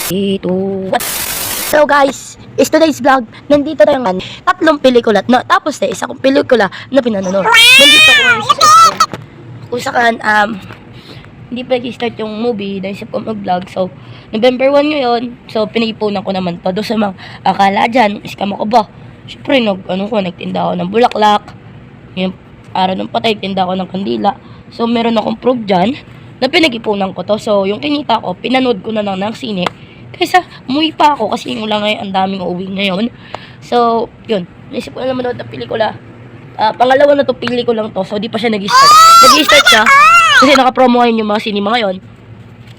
2, 1. So guys, is today's vlog. Nandito tayo nga. 3 pelikula. No, tapos isa kong pelikula na pinanonood. Nandito ko ngayon sa SM. Kung saan, hindi pa nag-start yung movie. Naisip ko mag-vlog. So, November 1 ngayon. So, pinipunan ko naman to. Doon sa mga akala dyan, scam ako ba? Siyempre, nagtinda ako ng bulaklak. Yung araw ng patay, tinda ako ng kandila. So, meron akong proof dyan na pinag-ipunan ko to. So, yung kinita ko, pinanood ko na lang ng sine. Kaysa, umuwi pa ako kasi yung lang ngayon, ang daming uuwi ngayon. So, yun. Naisip ko na naman ng pelikula. Pangalawa na to, pili ko lang to. So, di pa siya nag-start. Nag-start siya. Kasi naka-promo ngayon yung mga cinema ngayon.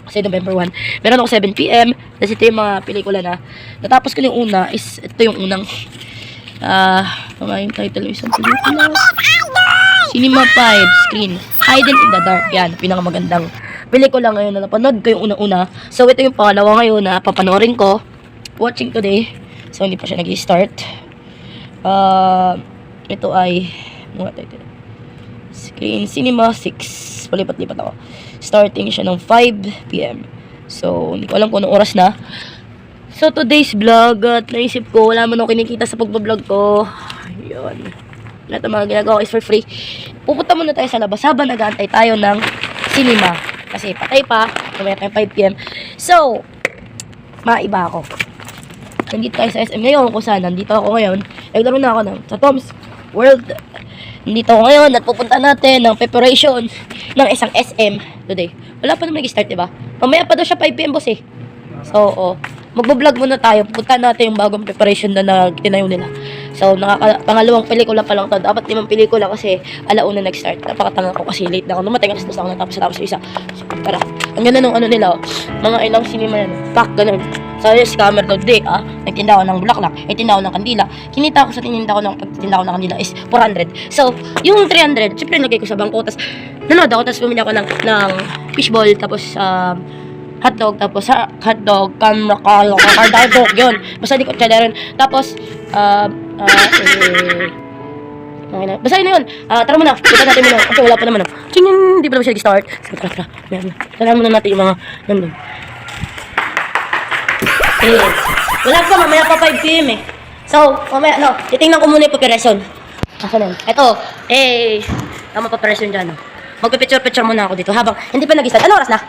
Kasi November 1. Meron ako 7 PM. Kasi ito yung mga pelikula na. Natapos ko yung una is, ito yung unang, yung title ng isang pelikula. Cinema 5 screen. Hidden in the Dark. Yan, pinakamagandang pelikula ngayon na napanood ko yung una-una. So, ito yung pangalawa ngayon na papanoorin ko. Watching today. So, hindi pa siya nag-start. Ito ay, mga title. Screen Cinema 6. Palipat-lipat ako. Starting siya ng 5 PM. So, hindi ko alam kung anong oras na. So, today's vlog. At naisip ko, wala man ako kinikita sa pagbablog ko. Yun. Lahat ng mga ginagawa is for free. Pupunta muna tayo sa labas habang nag-aantay tayo ng cinema. Kasi patay pa. Mamaya tayo 5 PM. So, maiba ako. Nandito tayo sa SM ngayon. Kung saan, nandito ako ngayon. Naglaro na ako sa Tom's World. Nandito ako ngayon at pupunta natin ng preparation ng isang SM today. Wala pa naman nag-start, diba? Mamaya pa daw siya 5 PM, boss eh. So, magbablog muna tayo. Pupunta natin yung bagong preparation na tinayo nila. So, pangalawang pelikula pa lang to. Dapat 5 pelikula kasi alauna nag-start. Napakatanga ko kasi late na ako. Numatay kasi ako natapos yung isa. So, para, ang ganda nung nila, mga ilang cinema yan. Pack, ganun. So, yung scammer daw, nagtinda ako ng bulaklak, nagtinda ako ng kandila. Kinita ko sa tinda ko ng pagtinda ko ng kandila is 400. So, yung 300, syempre nagay ko sa bangko. Tapos, nanood ako, tapos bumili ako ng fishball, tapos, hotdog, tapos hotdog, kardadog, yun. Basta di ko tsada rin. Tapos, basta yun na yun. Tara muna, punta natin muna. Kasi wala pa naman. Hindi pa naman siya nag-start. Tara. Tara muna natin yung mga nandun. Wala pa, mamaya pa 5 PM eh. So, mamaya, titingnan ko muna yung preparation. Asan yun? Eto, tama preparation dyan. Magpipicture-picture muna ako dito habang hindi pa nag-start. Ano oras na?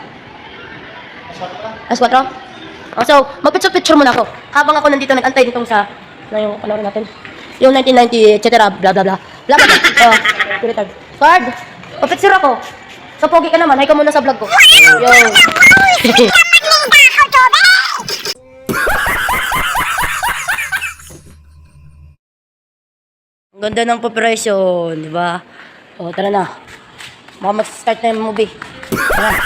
Alas 4? So, magpicture-picture muna ako. Habang ako nandito nag-antay ditong sa, yung panoorin natin. Yung 1990, etc. Blah, blah, blah. Blah, blah, blah. Retard. Squad, papicture ako. So, pogi ka naman. Hay ka muna sa vlog ko. Yo. Ang ganda ng preparation, di ba? O, tara na. Baka mag-start na yung movie. Tara.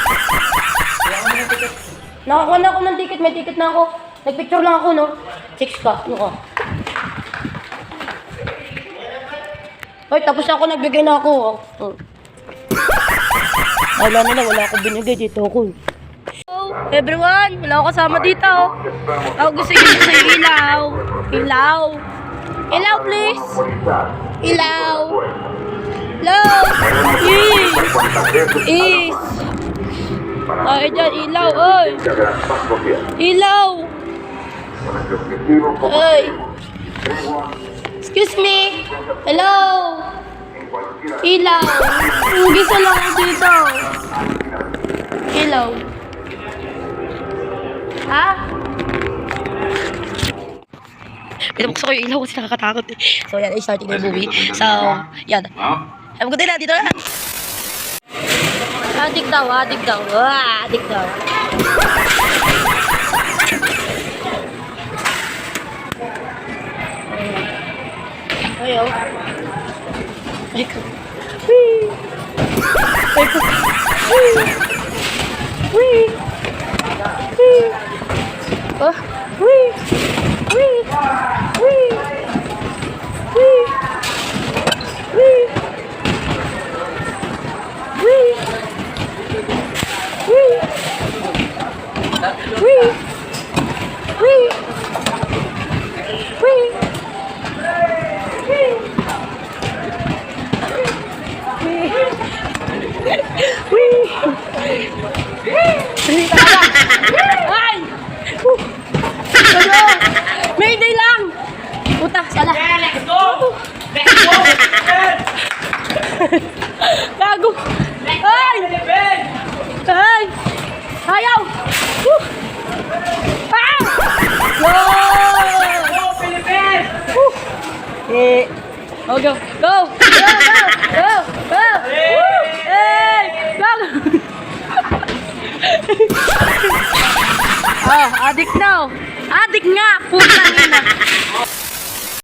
Nakakuha na ako ng ticket. May ticket na ako. Nagpicture lang ako, no? 6 ka. Ano ka? Ay, tapos ako nagbigay na ako. Wala nila. Wala ako binigay dito ako. Hello, everyone. Wala ako kasama dito. Ako gusto yung ilaw. Ilaw. Ilaw, please. Ilaw. Hello. Is. Ay, dyan, ilaw, oy. Ilaw. Oy. Excuse me. Hello. Ilaw. Gisa lang ako dito. Ilaw. Ha? Pinabuksan ko yung ilaw kasi nakakatakot eh. So, yan, starting the movie. So, yan. Have a good day na, dito na. Adik daw. Adik daw. Ayaw. Ayko. Wee. Ayko. Wee. Wee. Wee. Oh. Wee. Wee. Wee. Wee. Wee. Wee. Wee. Wee. Wee. Wee. Wee. Ay! Gago! Ay! Ay! Ayaw! Woo! Ah! Go! Go, Philippines! Woo! Eh. Oh, go! Go! Go! Go! Go! Go! Woo! Hey! Go! Ah, adik na oh. Adik nga! Puta na.